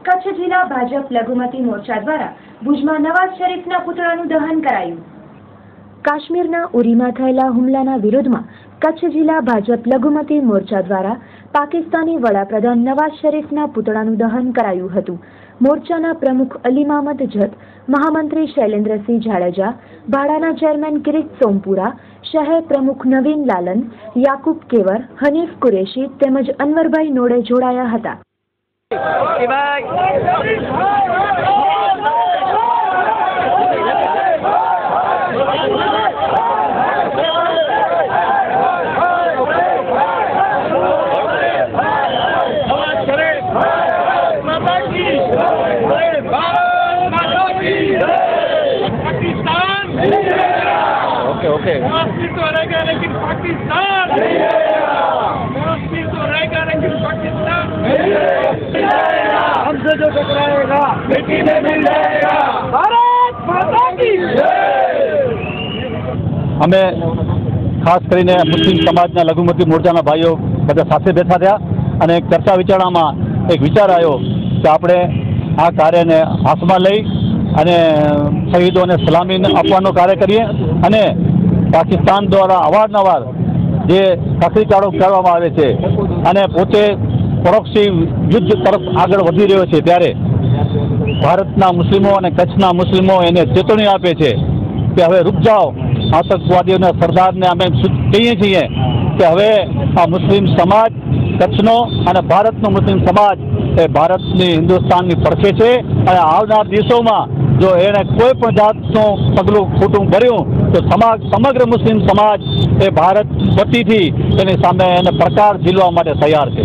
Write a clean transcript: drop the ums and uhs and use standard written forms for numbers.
કચ્છ જિલ્લા ભાજપ લઘુમતી મોરચા દ્વારા ભુજમાં નવાઝ શરીફના પુતળાનું દહન કરાયું। કાશ્મીરના ઉરીમાં થયેલા હુમલાના વિરોધમાં કચ્છ જિલ્લા ભાજપ લઘુમતી મોરચા દ્વારા પાકિસ્તાની વડાપ્રધાન નવાઝ શરીફના પુતળાનું દહન કરાયું હતું। મોરચાના પ્રમુખ અલી મામદ જત, મહામંત્રી શૈલેન્દ્રસિંહ જાડેજા, ભાડાના ચેરમેન કિરીટ સોમપુરા, શહેર પ્રમુખ નવીન લાલન, યાકુબ કેવર, હનીફ કુરેશી તેમજ અનવરભાઈ નોડે જોડાયા હતા। ओके तो रहेगा लेकिन पाकिस्तान तो रहेगा लेकिन पाकिस्तान हमसे जो टकराएगा मिट्टी में मिल जाएगा। भारत माता की અમે ખાસ કરીને મુસ્લિમ સમાજના લઘુમતી મોરચાના ભાઈઓ બધા સાથે બેઠા થયા અને એક ચર્ચા વિચારણામાં એક વિચાર આવ્યો કે આપણે આ કાર્યને હાથમાં લઈ અને શહીદોને સલામી આપવાનો કાર્ય કરીએ અને પાકિસ્તાન દ્વારા અવારનવાર જે કાકરીચાળો કરવામાં આવે છે અને પોતે પરોક્ષી યુદ્ધ તરફ આગળ વધી રહ્યો છે ત્યારે ભારતના મુસ્લિમો અને કચ્છના મુસ્લિમો એને ચેતવણી આપે છે કે હવે રૂક જાઓ, આતંકવાદીઓના સરદારને અમે કહીએ છીએ કે હવે આ મુસ્લિમ સમાજ કચ્છનો અને ભારતનો મુસ્લિમ સમાજ એ ભારતની હિન્દુસ્તાનની પડખે છે અને આવનાર દિવસોમાં જો એને કોઈ પણ જાતનું પગલું ખોટું ભર્યું તો સમગ્ર મુસ્લિમ સમાજ એ ભારત વતીથી એની સામે એને પડકાર ઝીલવા માટે તૈયાર છે।